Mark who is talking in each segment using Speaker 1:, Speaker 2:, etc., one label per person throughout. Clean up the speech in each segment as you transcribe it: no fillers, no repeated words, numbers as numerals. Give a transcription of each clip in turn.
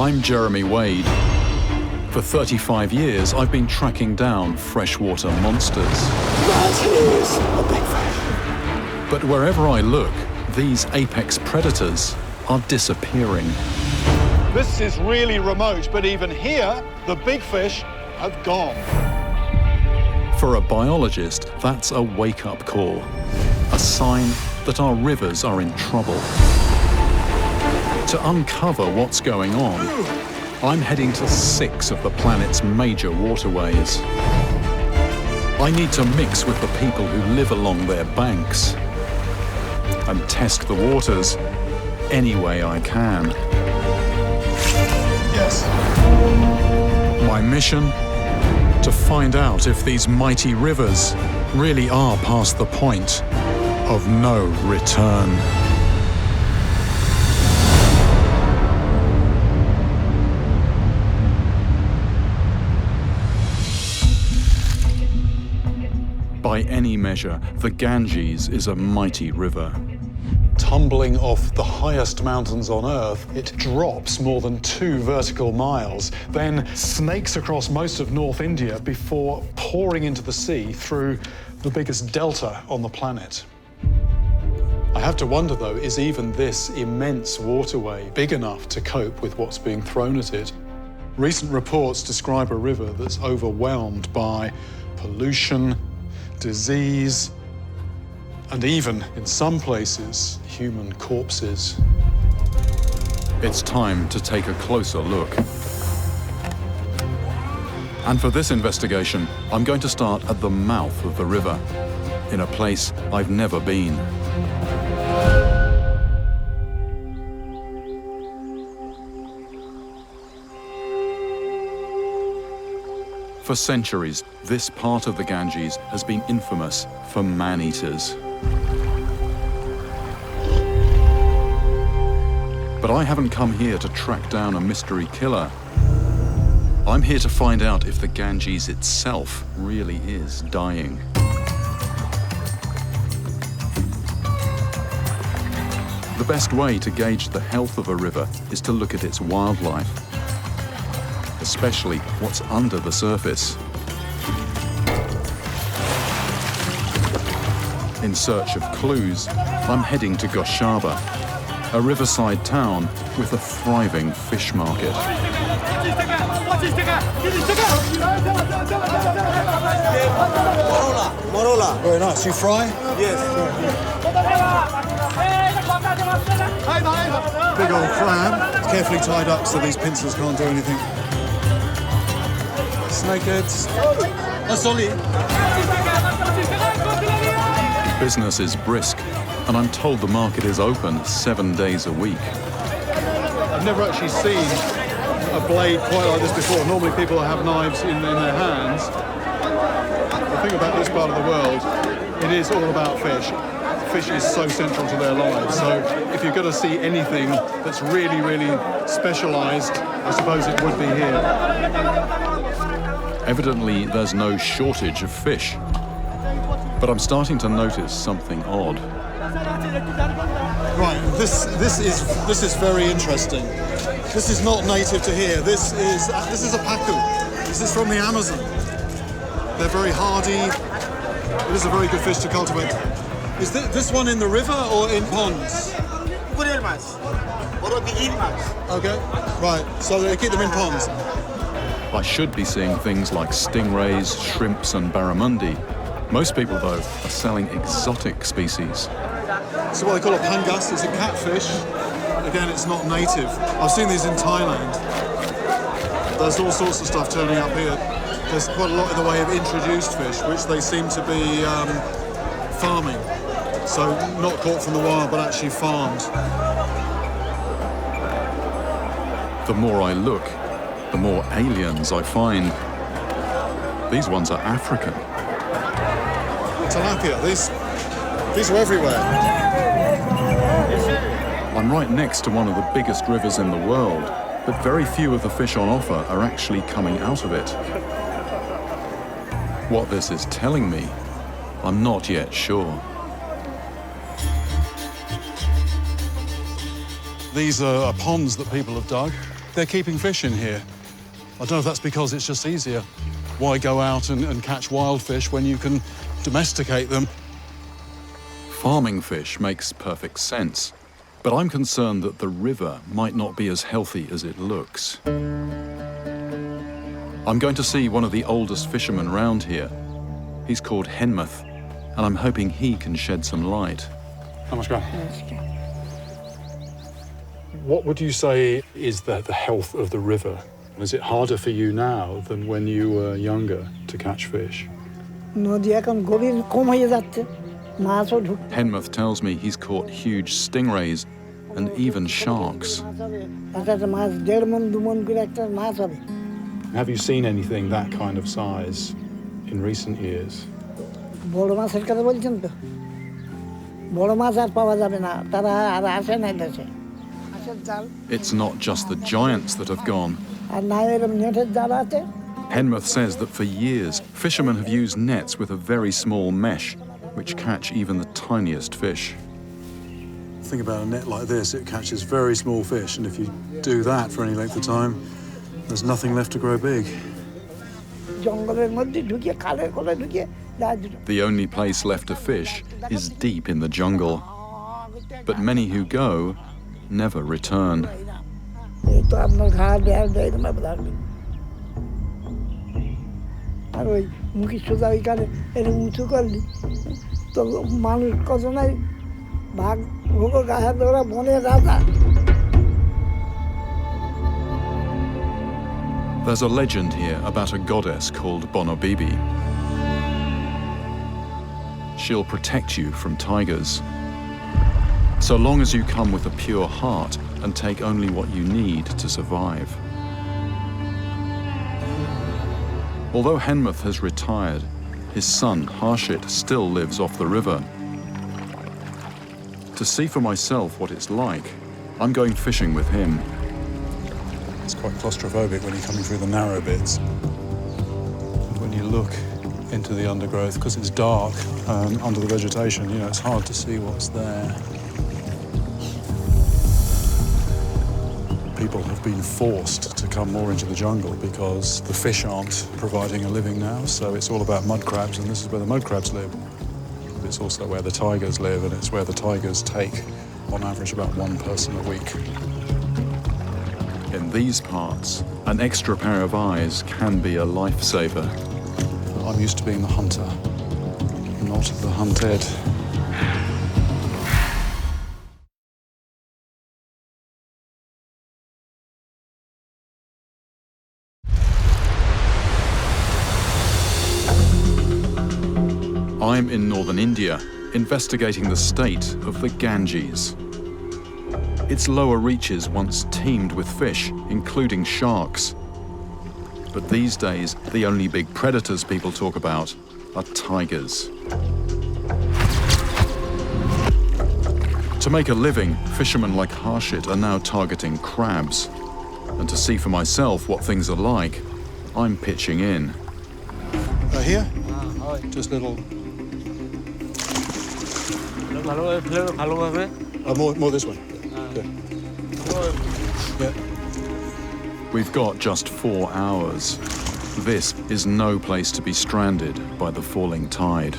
Speaker 1: I'm Jeremy Wade. For 35 years, I've been tracking down freshwater monsters.
Speaker 2: That is a big fish.
Speaker 1: But wherever I look, these apex predators are disappearing.
Speaker 3: This is really remote, but even here, the big fish have gone.
Speaker 1: For a biologist, that's a wake-up call, a sign that our rivers are in trouble. To uncover what's going on, I'm heading to 6 of the planet's major waterways. I need to mix with the people who live along their banks and test the waters any way I can.
Speaker 3: Yes.
Speaker 1: My mission? To find out if these mighty rivers really are past the point of no return. By any measure, the Ganges is a mighty river. Tumbling off the highest mountains on Earth, it drops more than 2 vertical miles, then snakes across most of North India before pouring into the sea through the biggest delta on the planet. I have to wonder, though, is even this immense waterway big enough to cope with what's being thrown at it? Recent reports describe a river that's overwhelmed by pollution, disease, and even, in some places, human corpses. It's time to take a closer look. And for this investigation, I'm going to start at the mouth of the river, in a place I've never been. For centuries, this part of the Ganges has been infamous for man-eaters. But I haven't come here to track down a mystery killer. I'm here to find out if the Ganges itself really is dying. The best way to gauge the health of a river is to look at its wildlife, especially what's under the surface. In search of clues, I'm heading to Goshaba, a riverside town with a thriving fish market.
Speaker 2: Morola. Very nice. You fry?
Speaker 4: Yes.
Speaker 2: Big old clam. It's carefully tied up so these pincers can't do anything. Snakeheads. Asoli.
Speaker 1: Business is brisk, and I'm told the market is open 7 days a week.
Speaker 3: I've never actually seen a blade quite like this before. Normally people have knives in their hands. The thing about this part of the world, it is all about fish. Fish is so central to their lives. So if you're going to see anything that's really, really specialised, I suppose it would be here.
Speaker 1: Evidently, there's no shortage of fish. But I'm starting to notice something odd.
Speaker 2: Right, this is very interesting. This is not native to here. This is a pacu. This is from the Amazon. They're very hardy. It is a very good fish to cultivate. Is this one in the river or in ponds? Okay, right. So they keep them in ponds.
Speaker 1: I should be seeing things like stingrays, shrimps, and barramundi. Most people, though, are selling exotic species.
Speaker 2: So what they call a pangas is a catfish. Again, it's not native. I've seen these in Thailand. There's all sorts of stuff turning up here. There's quite a lot in the way of introduced fish, which they seem to be farming. So not caught from the wild, but actually farmed.
Speaker 1: The more I look, the more aliens I find. These ones are African.
Speaker 2: Tilapia, these are everywhere.
Speaker 1: I'm right next to one of the biggest rivers in the world, but very few of the fish on offer are actually coming out of it. What this is telling me, I'm not yet sure.
Speaker 2: These are ponds that people have dug.
Speaker 1: they're keeping fish in here. I don't know if that's because it's just easier. Why go out and catch wild fish when you can domesticate them? Farming fish makes perfect sense, but I'm concerned that the river might not be as healthy as it looks. I'm going to see one of the oldest fishermen round here. He's called Henmuth, and I'm hoping he can shed some light. Namaskar. What would you say is the health of the river? Is it harder for you now than when you were younger to catch fish? Henmuth tells me he's caught huge stingrays and even sharks. Have you seen anything that kind of size in recent years? It's not just the giants that have gone. Henmuth says that for years, fishermen have used nets with a very small mesh, which catch even the tiniest fish. Think about a net like this, it catches very small fish, and if you do that for any length of time, there's nothing left to grow big. The only place left to fish is deep in the jungle. But many who go never return. There's a legend here about a goddess called Bonobibi. She'll protect you from tigers, so long as you come with a pure heart and take only what you need to survive. Although Henmuth has retired, his son Harshit still lives off the river. To see for myself what it's like, I'm going fishing with him. It's quite claustrophobic when you're coming through the narrow bits. And when you look into the undergrowth, because it's dark under the vegetation, you know, it's hard to see what's there. People have been forced to come more into the jungle because the fish aren't providing a living now, so it's all about mud crabs, and this is where the mud crabs live. It's also where the tigers live, and it's where the tigers take, on average, about one person a week. In these parts, an extra pair of eyes can be a lifesaver. I'm used to being the hunter, not the hunted. I'm in northern India, investigating the state of the Ganges. Its lower reaches once teemed with fish, including sharks. But these days, the only big predators people talk about are tigers. To make a living, fishermen like Harshit are now targeting crabs. And to see for myself what things are like, I'm pitching in. Here? Just little... more this way. Okay. Yeah. We've got just 4 hours. This is no place to be stranded by the falling tide.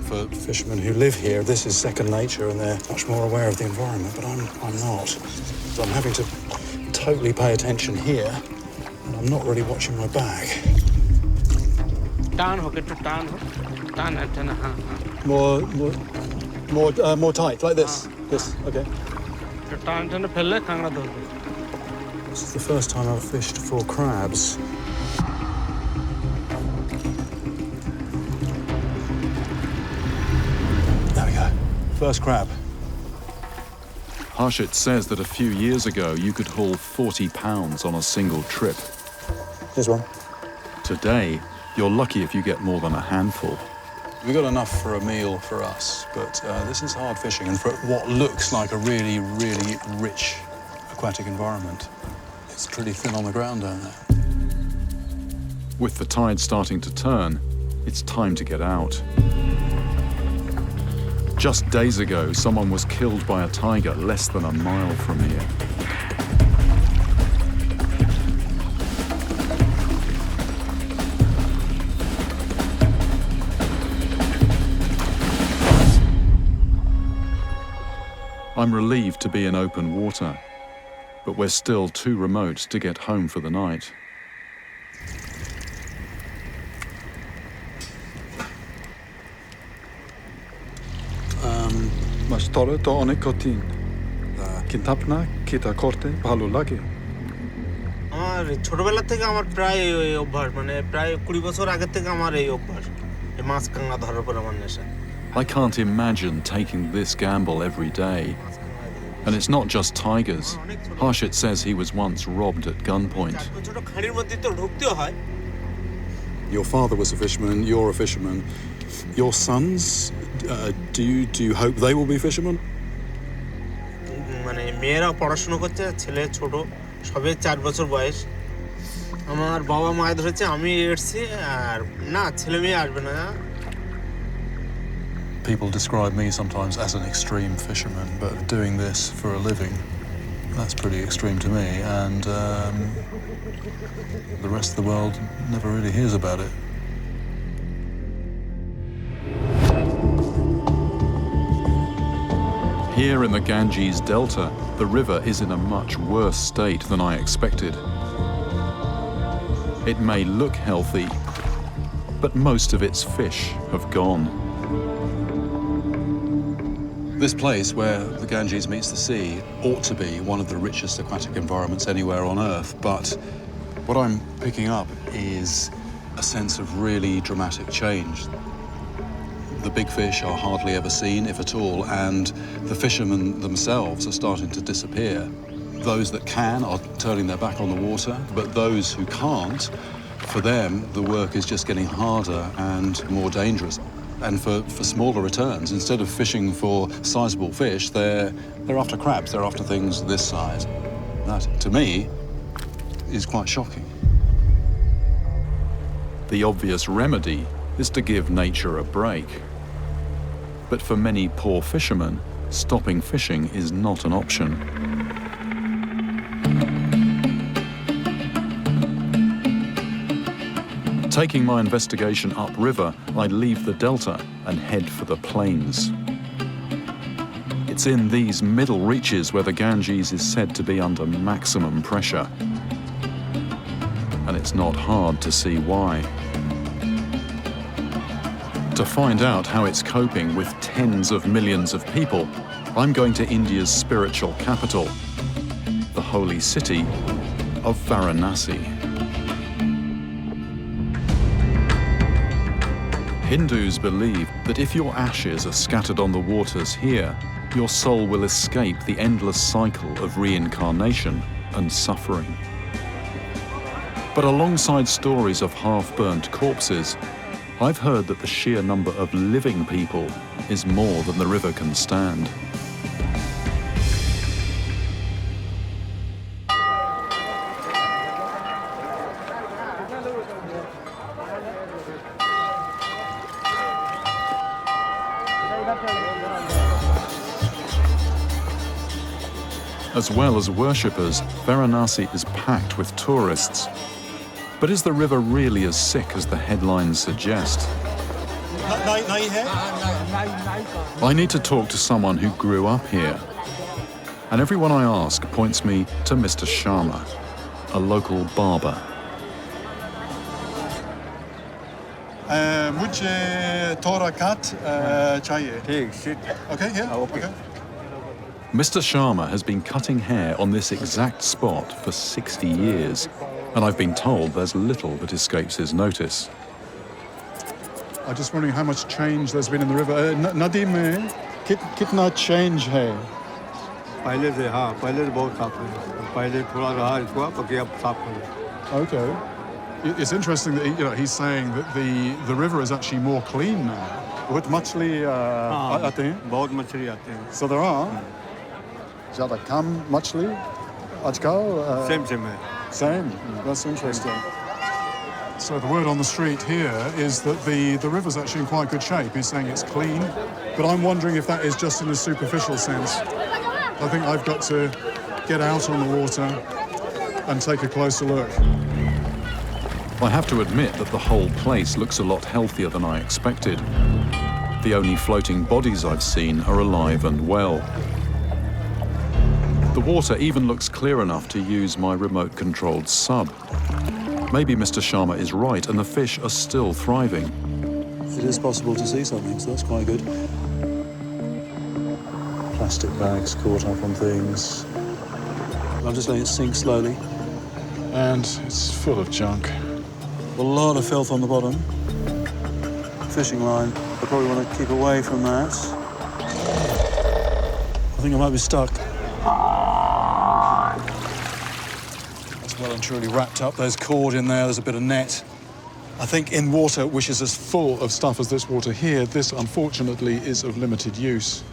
Speaker 1: For fishermen who live here, this is second nature and they're much more aware of the environment, but I'm not. So I'm having to totally pay attention here, and I'm not really watching my back. More tight, like this. This, okay. This is the first time I've fished for crabs. There we go. First crab. Harshit says that a few years ago you could haul 40 pounds on a single trip. Here's one. Today, you're lucky if you get more than a handful. We got enough for a meal for us, but this is hard fishing, and for what looks like a really, really rich aquatic environment, it's pretty thin on the ground down there. With the tide starting to turn, it's time to get out. Just days ago, someone was killed by a tiger less than a mile from here. I'm relieved to be in open water, but we're still too remote to get home for the night.
Speaker 3: Masz tory to one kotin. Kintapna, kita korte, ভালো লাগে।
Speaker 4: আমার ছোটবেলা থেকে আমার প্রায় এই অভ্যাস, মানে প্রায় 20 বছর আগে থেকে আমার এই অভ্যাস, এই মাছ কাঁকড়া ধরার পর আমার নেশা।
Speaker 1: I can't imagine taking this gamble every day. And it's not just tigers. Harshit says he was once robbed at gunpoint.
Speaker 4: ছোট খাঁড়ির মধ্যে তো ঢুকতেও হয়।
Speaker 2: Your father was a fisherman, you're a fisherman. Your sons, do you hope they will be fishermen?
Speaker 4: মানে মেয়েরা পড়াশোনা করছে, ছেলে ছোট, সবে 4 বছর বয়স। আমার বাবা মাছ ধরেছে, আমি এসেছি, আর না ছেলে মেয়ে আসবে না।
Speaker 2: People describe me sometimes as an extreme fisherman, but doing this for a living, that's pretty extreme to me, and the rest of the world never really hears about it.
Speaker 1: Here in the Ganges Delta, the river is in a much worse state than I expected. It may look healthy, but most of its fish have gone.
Speaker 2: This place where the Ganges meets the sea ought to be one of the richest aquatic environments anywhere on Earth, but what I'm picking up is a sense of really dramatic change. The big fish are hardly ever seen, if at all, and the fishermen themselves are starting to disappear. Those that can are turning their back on the water, but those who can't, for them, the work is just getting harder and more dangerous. And for smaller returns, instead of fishing for sizable fish, they're after crabs, they're after things this size. That, to me, is quite shocking.
Speaker 1: The obvious remedy is to give nature a break. But for many poor fishermen, stopping fishing is not an option. Taking my investigation upriver, I leave the delta and head for the plains. It's in these middle reaches where the Ganges is said to be under maximum pressure. And it's not hard to see why. To find out how it's coping with tens of millions of people, I'm going to India's spiritual capital, the holy city of Varanasi. Hindus believe that if your ashes are scattered on the waters here, your soul will escape the endless cycle of reincarnation and suffering. But alongside stories of half-burnt corpses, I've heard that the sheer number of living people is more than the river can stand. As well as worshippers, Varanasi is packed with tourists. But is the river really as sick as the headlines suggest? I need to talk to someone who grew up here. And everyone I ask points me to Mr. Sharma, a local barber.
Speaker 3: मुझे थोड़ा काट चाहिए। Okay, yeah. Okay.
Speaker 1: Mr. Sharma has been cutting hair on this exact spot for 60 years, and I've been told there's little that escapes his notice.
Speaker 3: I'm just wondering how much change there's been in the river. नदी में कितना change है?
Speaker 5: पहले से हाँ, पहले से बहुत साफ है। पहले थोड़ा रहा इसको, बाकी अब साफ हो गया।
Speaker 3: Okay. It's interesting that he's saying that the river is actually more clean now. बहुत मछली आते हैं?
Speaker 5: बहुत मछली आते हैं।
Speaker 3: So there are. ज़्यादा कम मछली आजकल?
Speaker 5: Same है।
Speaker 3: Same. That's interesting. So the word on the street here is that the river's actually in quite good shape. He's saying it's clean, but I'm wondering if that is just in a superficial sense. I think I've got to get out on the water and take a closer look.
Speaker 1: I have to admit that the whole place looks a lot healthier than I expected. The only floating bodies I've seen are alive and well. water even looks clear enough to use my remote-controlled sub. Maybe Mr. Sharma is right and the fish are still thriving.
Speaker 2: It is possible to see something, so that's quite good. Plastic bags caught up on things. I'm just letting it sink slowly.
Speaker 1: And it's full of junk.
Speaker 2: A lot of filth on the bottom. Fishing line. I probably want to keep away from that. I think I might be stuck. That's well and truly wrapped up. There's cord in there, there's a bit of net. I think in water which is as full of stuff as this water here, this unfortunately is of limited use.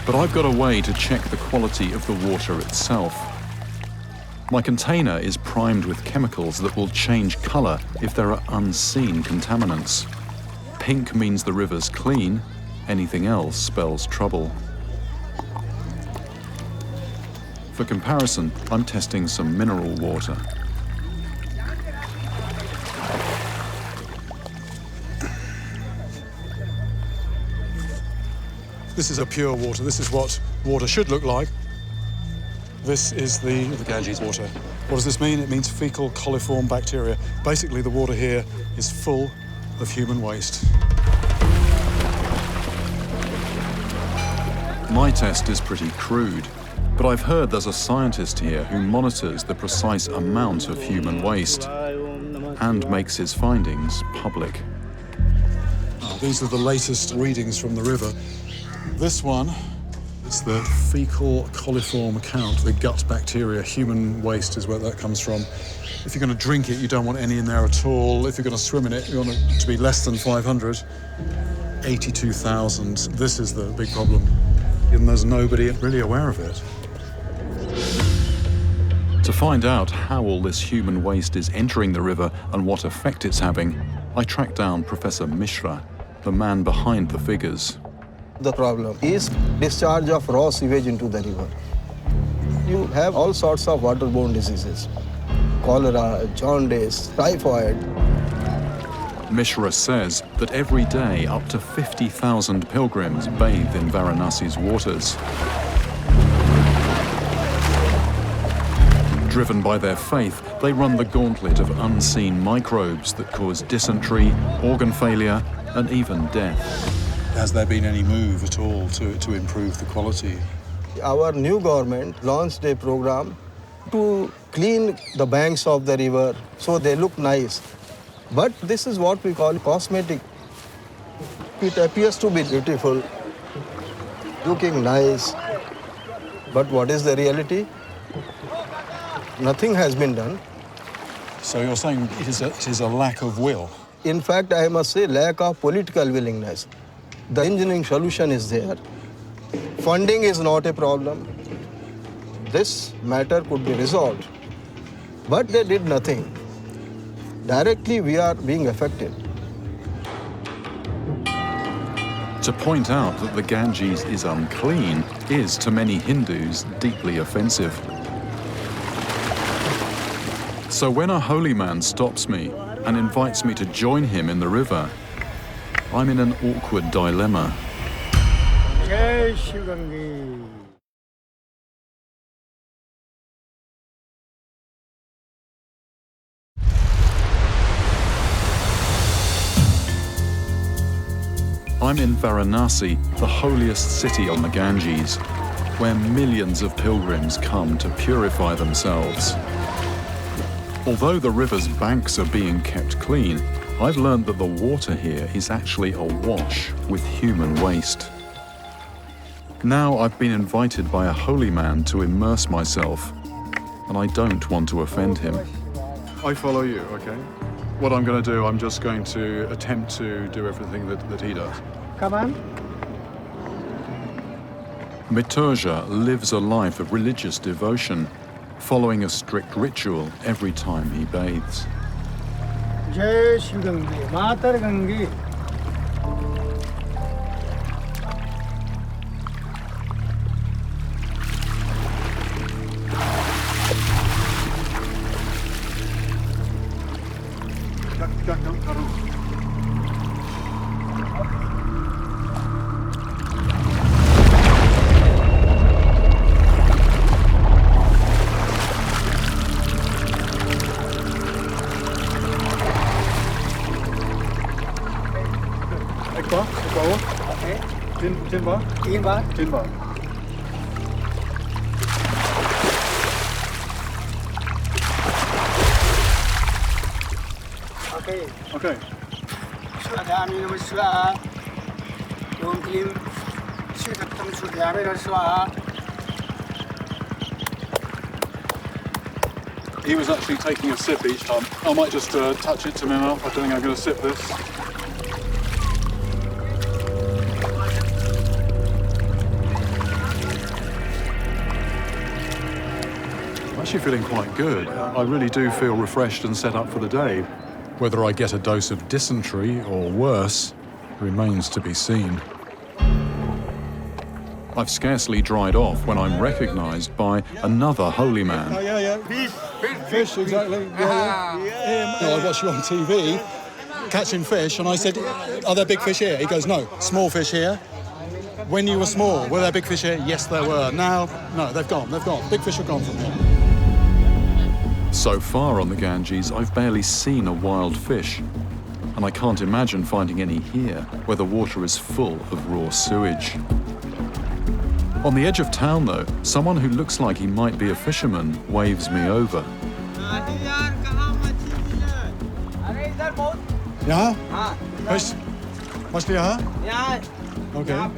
Speaker 1: But I've got a way to check the quality of the water itself. My container is primed with chemicals that will change colour if there are unseen contaminants. Pink means the river's clean, anything else spells trouble. For comparison, I'm testing some mineral water.
Speaker 2: This is a pure water. This is what water should look like. This is the Ganges water. What does this mean? It means fecal coliform bacteria. Basically, the water here is full of human waste.
Speaker 1: My test is pretty crude, but I've heard there's a scientist here who monitors the precise amount of human waste and makes his findings public.
Speaker 2: These are the latest readings from the river. This one is the fecal coliform count, the gut bacteria. Human waste is where that comes from. If you're going to drink it, you don't want any in there at all. If you're going to swim in it, you want it to be less than 500. 82,000. This is the big problem. And there's nobody really aware of it.
Speaker 1: To find out how all this human waste is entering the river and what effect it's having, I tracked down Professor Mishra, the man behind the figures.
Speaker 6: The problem is discharge of raw sewage into the river. You have all sorts of waterborne diseases. Cholera, jaundice, typhoid.
Speaker 1: Mishra says that every day up to 50,000 pilgrims bathe in Varanasi's waters. Driven by their faith, they run the gauntlet of unseen microbes that cause dysentery, organ failure, and even death.
Speaker 2: Has there been any move at all to improve the quality?
Speaker 6: Our new government launched a program to clean the banks of the river so they look nice. But this is what we call cosmetic. It appears to be beautiful, looking nice. But what is the reality? Nothing has been done.
Speaker 2: So you're saying it is a lack of will?
Speaker 6: In fact, I must say lack of political willingness. The engineering solution is there. Funding is not a problem. This matter could be resolved. But they did nothing. Directly, we are being affected.
Speaker 1: To point out that the Ganges is unclean is, to many Hindus, deeply offensive. So when a holy man stops me and invites me to join him in the river, I'm in an awkward dilemma.
Speaker 7: Jai Shivangi.
Speaker 1: I'm in Varanasi, the holiest city on the Ganges, where millions of pilgrims come to purify themselves. Although the river's banks are being kept clean, I've learned that the water here is actually awash with human waste. Now I've been invited by a holy man to immerse myself, and I don't want to offend him.
Speaker 3: I follow you, okay? What I'm going to do, I'm just going to attempt to do everything that he does.
Speaker 7: Come on.
Speaker 1: Miturja lives a life of religious devotion, following a strict ritual every time he bathes.
Speaker 7: Jai Shivangi. Matar Gangi.
Speaker 3: Tin baht?
Speaker 7: 3 baht.
Speaker 3: 10 baht.
Speaker 7: Okay.
Speaker 3: Okay.
Speaker 7: Swadhyami Namah Swaha. Om Klim Shikattam Swadhyami Namah Swaha.
Speaker 3: He was actually taking a sip each time. I might just touch it to my mouth. I don't think I'm going to sip this. I'm actually feeling quite good. I really do feel refreshed and set up for the day. Whether I get a dose of dysentery or worse remains to be seen. I've scarcely dried off when I'm recognized by another holy man.
Speaker 2: Fish, exactly. No, I watched you on TV catching fish, and I said, "Are there big fish here?" He goes, "No, small fish here." When you were small, were there big fish here? Yes, there were. Now, no, they've gone. They've gone. Big fish are gone from here.
Speaker 1: So far on the Ganges, I've barely seen a wild fish, and I can't imagine finding any here, where the water is full of raw sewage. On the edge of town, though, someone who looks like he might be a fisherman waves me over.
Speaker 2: Yeah? Fish? Machli yahan? Okay.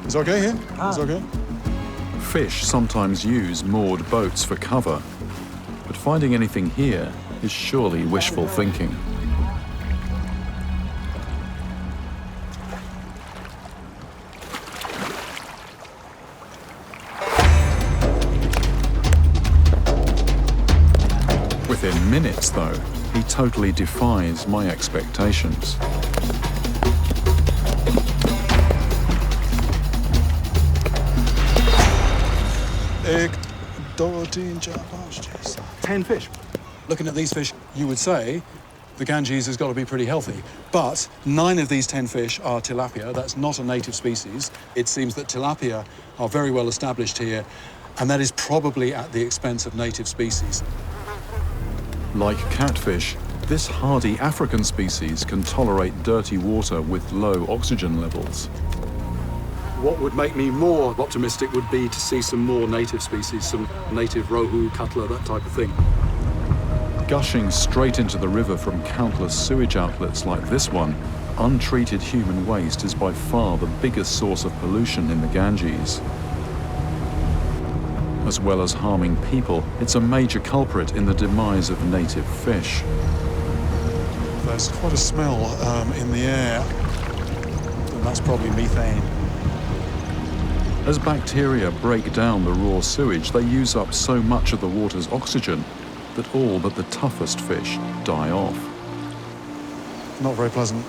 Speaker 2: It's okay here? It's okay?
Speaker 1: Fish sometimes use moored boats for cover, but finding anything here is surely wishful thinking. Within minutes, though, he totally defies my expectations.
Speaker 2: Ek, do, teen, char, panch, chhe, 10 fish. Looking at these fish, you would say the Ganges has got to be pretty healthy. But 9 of these 10 fish are tilapia. That's not a native species. It seems that tilapia are very well established here, and that is probably at the expense of native species.
Speaker 1: Like catfish, this hardy African species can tolerate dirty water with low oxygen levels.
Speaker 3: What would make me more optimistic would be to see some more native species, some native rohu, cutler, that type of thing.
Speaker 1: Gushing straight into the river from countless sewage outlets like this one, untreated human waste is by far the biggest source of pollution in the Ganges. As well as harming people, it's a major culprit in the demise of native fish.
Speaker 2: There's quite a smell in the air, and that's probably methane.
Speaker 1: As bacteria break down the raw sewage, they use up so much of the water's oxygen that all but the toughest fish die off.
Speaker 2: Not very pleasant.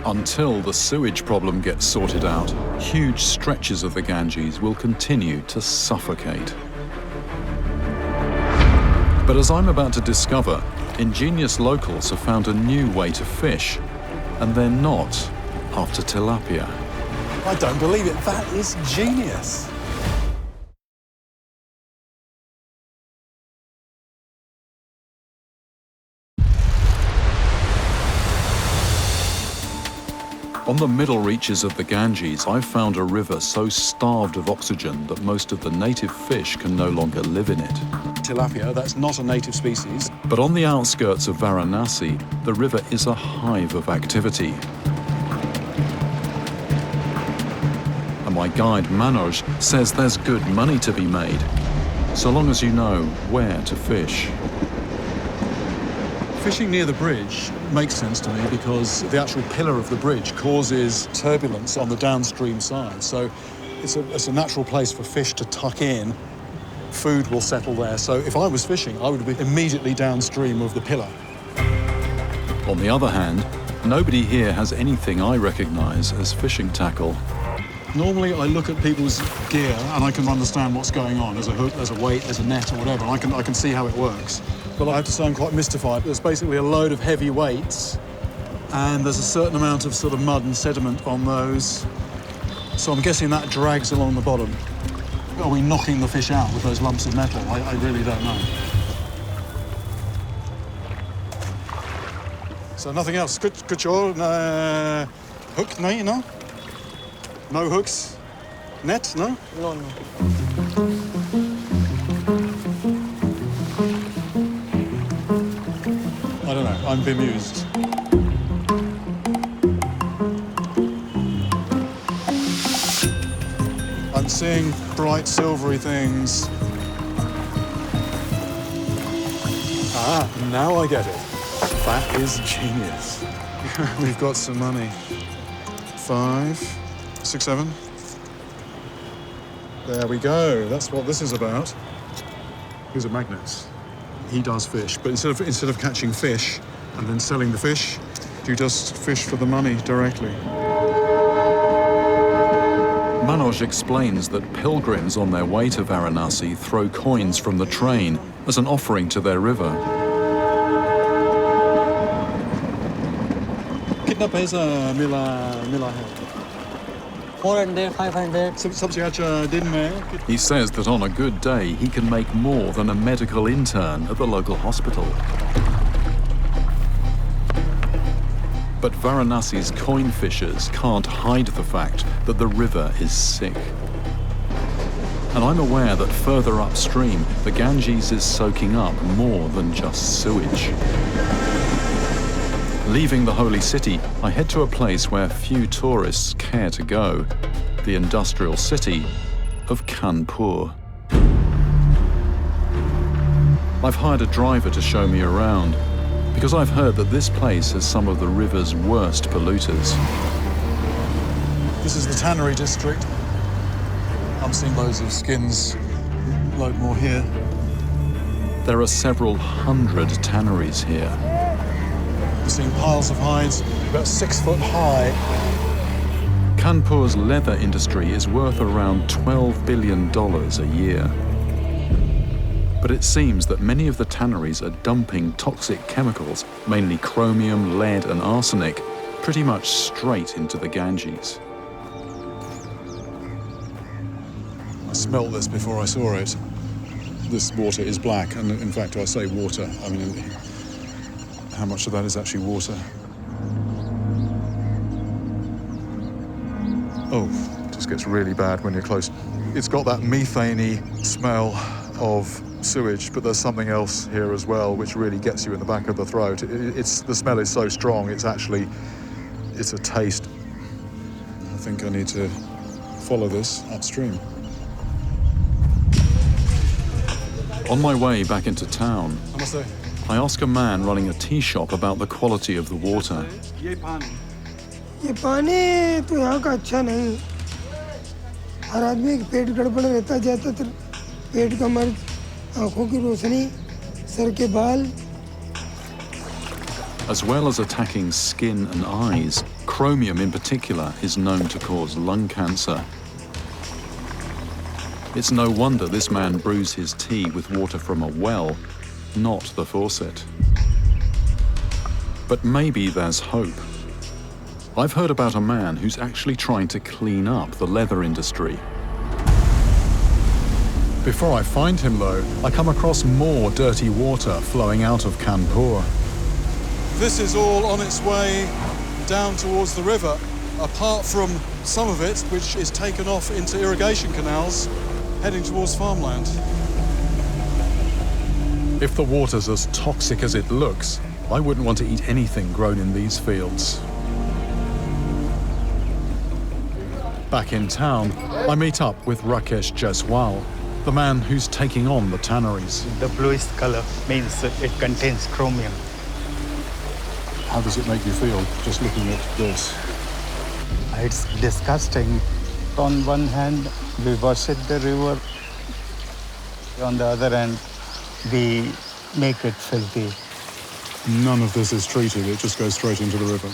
Speaker 1: Until the sewage problem gets sorted out, huge stretches of the Ganges will continue to suffocate. But as I'm about to discover, ingenious locals have found a new way to fish, and they're not after tilapia.
Speaker 2: I don't believe it. That is genius.
Speaker 1: On the middle reaches of the Ganges, I've found a river so starved of oxygen that most of the native fish can no longer live in it.
Speaker 2: Tilapia, that's not a native species.
Speaker 1: But on the outskirts of Varanasi, the river is a hive of activity. And my guide Manoj says there's good money to be made, so long as you know where to fish.
Speaker 2: Fishing near the bridge makes sense to me because the actual pillar of the bridge causes turbulence on the downstream side. So it's a natural place for fish to tuck in. Food will settle there. So if I was fishing, I would be immediately downstream of the pillar.
Speaker 1: On the other hand, nobody here has anything I recognize as fishing tackle.
Speaker 2: Normally, I look at people's gear and I can understand what's going on. There's a hook, there's a weight, there's a net or whatever. I can see how it works. But I have to say I'm quite mystified. There's basically a load of heavy weights and there's a certain amount of sort of mud and sediment on those. So I'm guessing that drags along the bottom. Are we knocking the fish out with those lumps of metal? I really don't know. So nothing else. Kuchor, hook, no? No hooks? Net, no?
Speaker 7: No.
Speaker 2: I don't know, I'm bemused. I'm seeing bright silvery things. Ah, now I get it. That is genius. We've got some money. 5, 6, 7. There we go. That's what this is about. These are magnets. He does fish, but instead of catching fish and then selling the fish, you just fish for the money directly.
Speaker 1: Manoj explains that pilgrims on their way to Varanasi throw coins from the train as an offering to their river.
Speaker 2: Kitna paisa mila hai?
Speaker 7: 400, 500.
Speaker 2: Sabse acha din mein.
Speaker 1: He says that on a good day, he can make more than a medical intern at the local hospital. But Varanasi's coin fishers can't hide the fact that the river is sick. And I'm aware that further upstream, the Ganges is soaking up more than just sewage. Leaving the holy city, I head to a place where few tourists care to go, the industrial city of Kanpur. I've hired a driver to show me around, because I've heard that this place has some of the river's worst polluters.
Speaker 2: This is the tannery district. I'm seeing loads of skins, load more here.
Speaker 1: There are several hundred tanneries here.
Speaker 2: I'm seeing piles of hides, about 6 foot high.
Speaker 1: Kanpur's leather industry is worth around $12 billion a year. But it seems that many of the tanneries are dumping toxic chemicals, mainly chromium, lead and arsenic, pretty much straight into the Ganges.
Speaker 2: I smelt this before I saw it. This water is black, and in fact, I say water, I mean, how much of that is actually water? Oh, it just gets really bad when you're close. It's got that methane-y smell of sewage, but there's something else here as well which really gets you in the back of the throat. The smell is so strong, it's a taste. I think I need to follow this upstream.
Speaker 1: On my way back into town,
Speaker 2: Namaste.
Speaker 1: I ask a man running a tea shop about the quality of the water.
Speaker 7: ये पानी तो यहाँ का अच्छा नहीं। हर आदमी का पेट गड़बड़ रहता जाता तो पेट का मर्ज, आँखों की रोशनी, सर के बाल।
Speaker 1: As well as attacking skin and eyes, chromium in particular is known to cause lung cancer. It's no wonder this man brews his tea with water from a well, not the faucet. But maybe there's hope. I've heard about a man who's actually trying to clean up the leather industry.
Speaker 2: Before I find him, though, I come across more dirty water flowing out of Kanpur. This is all on its way down towards the river, apart from some of it, which is taken off into irrigation canals, heading towards farmland. If the water's as toxic as it looks, I wouldn't want to eat anything grown in these fields. Back in town, I meet up with Rakesh Jaiswal, the man who's taking on the tanneries.
Speaker 8: The bluish color means it contains chromium.
Speaker 2: How does it make you feel just looking at this?
Speaker 8: It's disgusting. On one hand, we worship the river. On the other hand, we make it filthy.
Speaker 2: None of this is treated, it just goes straight into the river.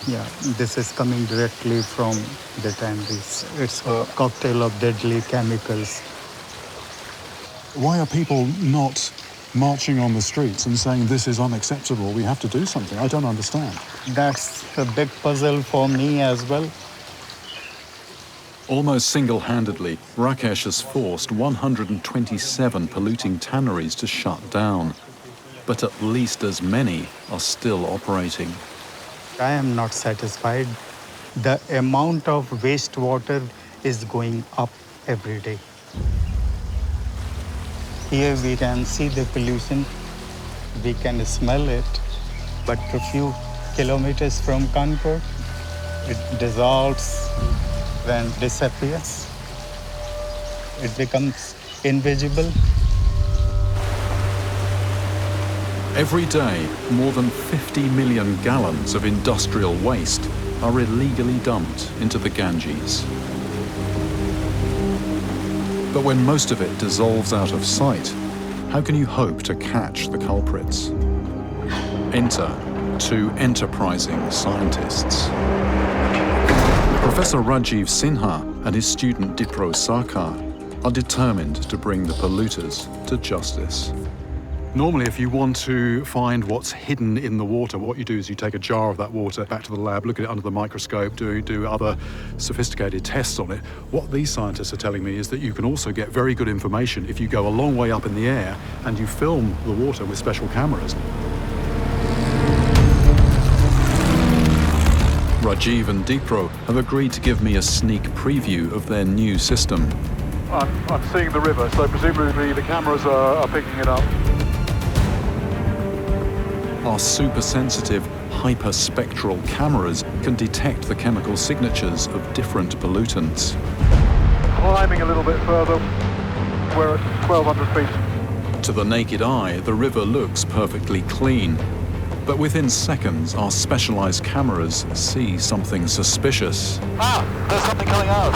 Speaker 8: Yeah, this is coming directly from the tanneries. It's a cocktail of deadly chemicals.
Speaker 2: Why are people not marching on the streets and saying this is unacceptable, we have to do something? I don't understand.
Speaker 8: That's a big puzzle for me as well.
Speaker 1: Almost single-handedly, Rakesh has forced 127 polluting tanneries to shut down. But at least as many are still operating.
Speaker 8: I am not satisfied. The amount of wastewater is going up every day. Here we can see the pollution, we can smell it, but a few kilometers from Kanpur, it dissolves and disappears. It becomes invisible.
Speaker 1: Every day, more than 50 million gallons of industrial waste are illegally dumped into the Ganges. But when most of it dissolves out of sight, how can you hope to catch the culprits? Enter two enterprising scientists. Professor Rajiv Sinha and his student Dipro Sarkar are determined to bring the polluters to justice.
Speaker 3: Normally, if you want to find what's hidden in the water, what you do is you take a jar of that water back to the lab, look at it under the microscope, do other sophisticated tests on it. What these scientists are telling me is that you can also get very good information if you go a long way up in the air and you film the water with special cameras.
Speaker 1: Rajiv and Dipro have agreed to give me a sneak preview of their new system.
Speaker 3: I'm seeing the river, so presumably the cameras are picking it up.
Speaker 1: Our super-sensitive, hyperspectral cameras can detect the chemical signatures of different pollutants.
Speaker 3: Climbing a little bit further, we're at 1,200 feet.
Speaker 1: To the naked eye, the river looks perfectly clean. But within seconds, our specialized cameras see something suspicious.
Speaker 3: There's something coming out.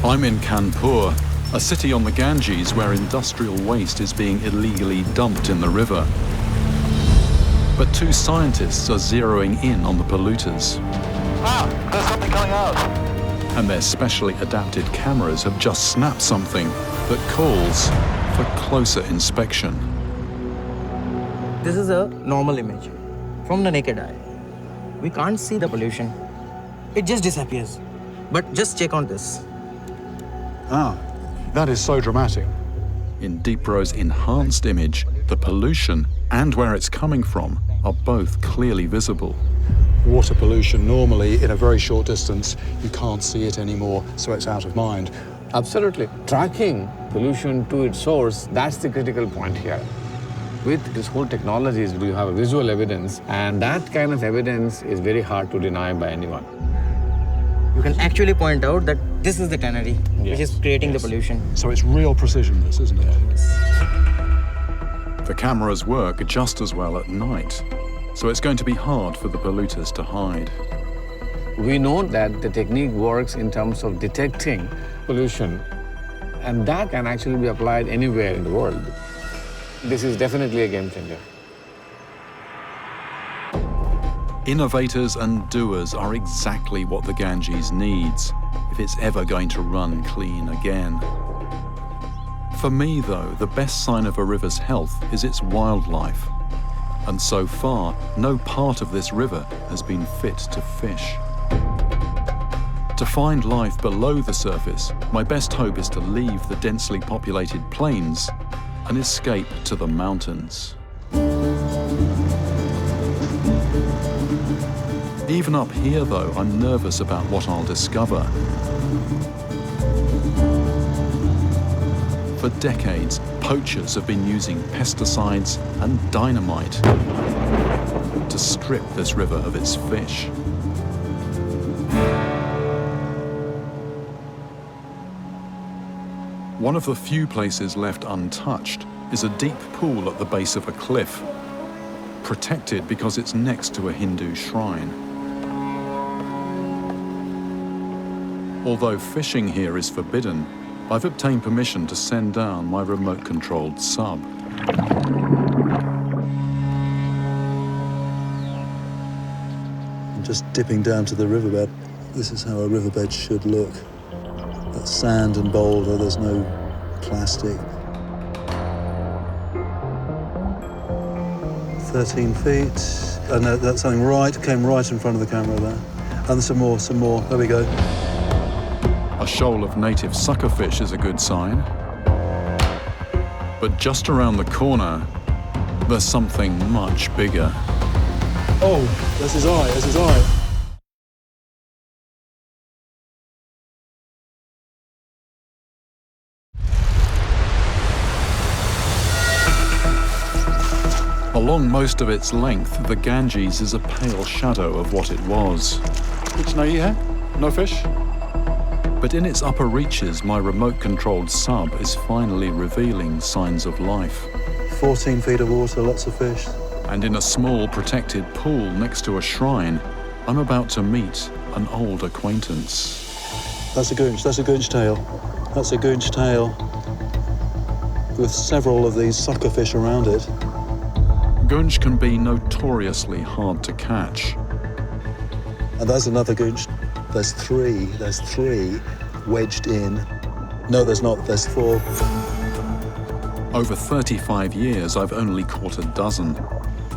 Speaker 1: I'm in Kanpur, a city on the Ganges where industrial waste is being illegally dumped in the river. But two scientists are zeroing in on the polluters.
Speaker 3: There's something coming out.
Speaker 1: And their specially adapted cameras have just snapped something that calls for closer inspection.
Speaker 9: This is a normal image from the naked eye. We can't see the pollution. It just disappears. But just check on this.
Speaker 3: That is so dramatic.
Speaker 1: In Dipro's enhanced image, the pollution and where it's coming from are both clearly visible.
Speaker 3: Water pollution, normally in a very short distance, you can't see it anymore, so it's out of mind.
Speaker 10: Absolutely. Tracking pollution to its source, that's the critical point here. With this whole technology, you have a visual evidence, and that kind of evidence is very hard to deny by anyone.
Speaker 9: You can actually point out that this is the tannery, which is creating the pollution.
Speaker 3: So it's real precision, this, isn't it?
Speaker 1: The cameras work just as well at night, so it's going to be hard for the polluters to hide.
Speaker 10: We know that the technique works in terms of detecting pollution, and that can actually be applied anywhere in the world. This is definitely a game changer.
Speaker 1: Innovators and doers are exactly what the Ganges needs if it's ever going to run clean again. For me, though, the best sign of a river's health is its wildlife. And so far, no part of this river has been fit to fish. To find life below the surface, my best hope is to leave the densely populated plains and escape to the mountains. Even up here, though, I'm nervous about what I'll discover. For decades, poachers have been using pesticides and dynamite to strip this river of its fish. One of the few places left untouched is a deep pool at the base of a cliff, protected because it's next to a Hindu shrine. Although fishing here is forbidden, I've obtained permission to send down my remote-controlled sub.
Speaker 2: I'm just dipping down to the riverbed. This is how a riverbed should look. That's sand and boulder, there's no plastic. 13 feet. And that's something came right in front of the camera there. And some more, there we go.
Speaker 1: A shoal of native suckerfish is a good sign. But just around the corner, there's something much bigger.
Speaker 3: Oh, that's his eye, that's his eye.
Speaker 1: Along most of its length, the Ganges is a pale shadow of what it was.
Speaker 3: Kuch nahi hai? No fish?
Speaker 1: But in its upper reaches, my remote-controlled sub is finally revealing signs of life.
Speaker 3: 14 feet of water, lots of fish.
Speaker 1: And in a small protected pool next to a shrine, I'm about to meet an old acquaintance.
Speaker 3: That's a goonch tail. That's a goonch tail with several of these suckerfish around it.
Speaker 1: Goonch can be notoriously hard to catch.
Speaker 3: And there's another goonch. There's three wedged in. No, there's not, there's 4.
Speaker 1: Over 35 years, I've only caught a dozen.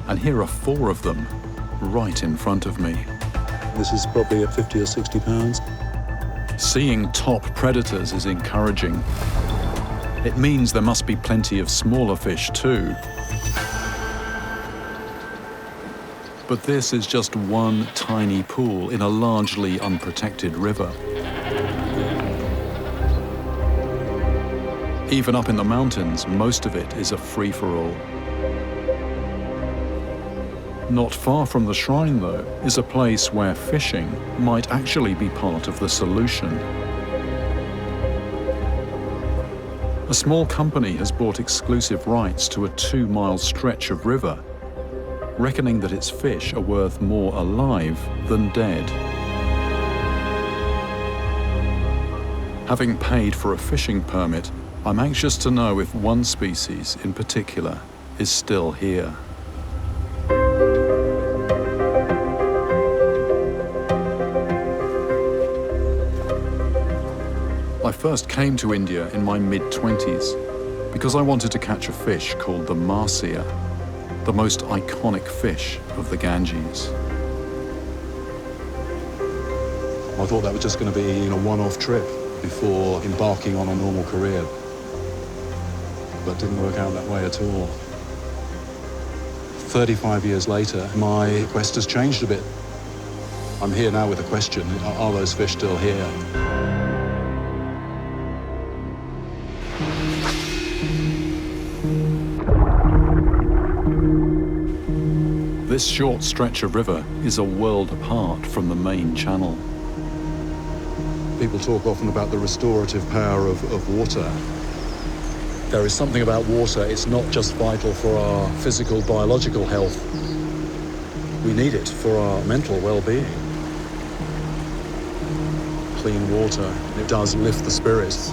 Speaker 1: And here are 4 of them, right in front of me.
Speaker 3: This is probably at 50 or 60 pounds.
Speaker 1: Seeing top predators is encouraging. It means there must be plenty of smaller fish too. But this is just one tiny pool in a largely unprotected river. Even up in the mountains, most of it is a free-for-all. Not far from the shrine, though, is a place where fishing might actually be part of the solution. A small company has bought exclusive rights to a 2-mile stretch of river, reckoning that its fish are worth more alive than dead. Having paid for a fishing permit, I'm anxious to know if one species in particular is still here. I first came to India in my mid-20s because I wanted to catch a fish called the marsia, the most iconic fish of the Ganges.
Speaker 3: I thought that was just going to be a one-off trip before embarking on a normal career. But it didn't work out that way at all. 35 years later, my quest has changed a bit. I'm here now with a question: are those fish still here?
Speaker 1: This short stretch of river is a world apart from the main channel.
Speaker 3: People talk often about the restorative power of water. There is something about water, it's not just vital for our physical, biological health. We need it for our mental well-being. Clean water, it does lift the spirits.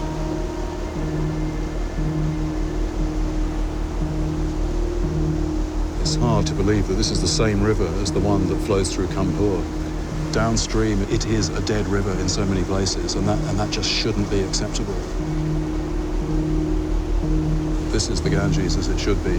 Speaker 3: It's hard to believe that this is the same river as the one that flows through Kanpur. Downstream, it is a dead river in so many places, and that just shouldn't be acceptable. This is the Ganges as it should be.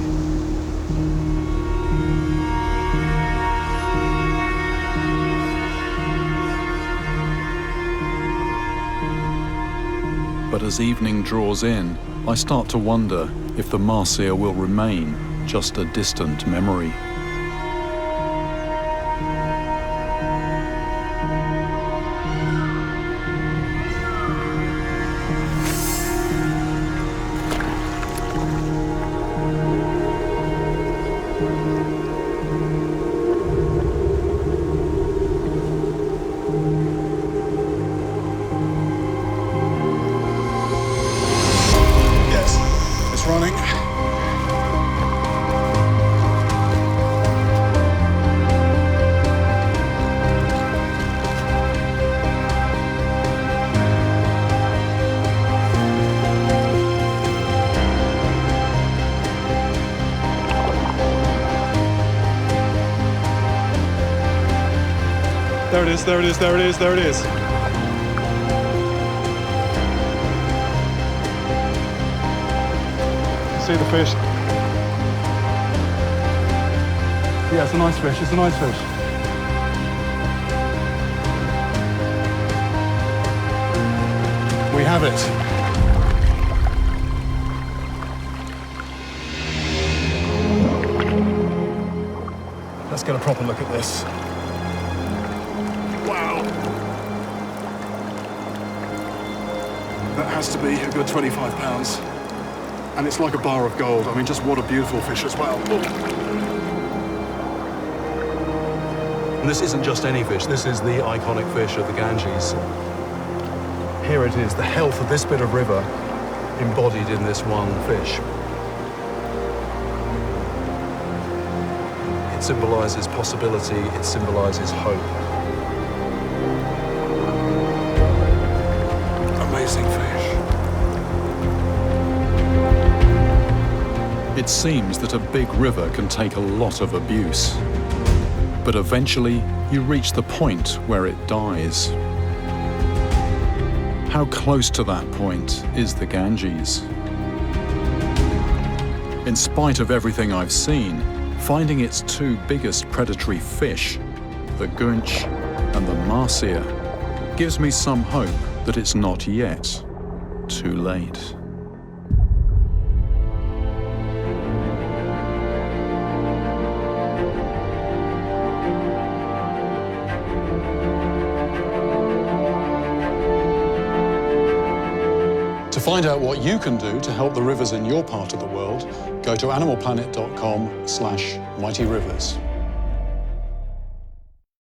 Speaker 1: But as evening draws in, I start to wonder if the marsia will remain just a distant memory.
Speaker 3: Yes, it's running. There it is, there it is, there it is, there it is. See the fish? Yeah, it's a nice fish, it's a nice fish. have it. Let's get a proper look at this. Wow. That has to be a good 25 pounds. And it's like a bar of gold. I mean, just what a beautiful fish as well. And this isn't just any fish. This is the iconic fish of the Ganges. Here it is, the health of this bit of river embodied in this one fish. It symbolises possibility, it symbolises hope. Amazing fish.
Speaker 1: It seems that a big river can take a lot of abuse. But eventually, you reach the point where it dies. How close to that point is the Ganges? In spite of everything I've seen, finding its two biggest predatory fish, the Gunch and the Marcia, gives me some hope that it's not yet too late. To find out what you can do to help the rivers in your part of the world, go to animalplanet.com/mighty rivers.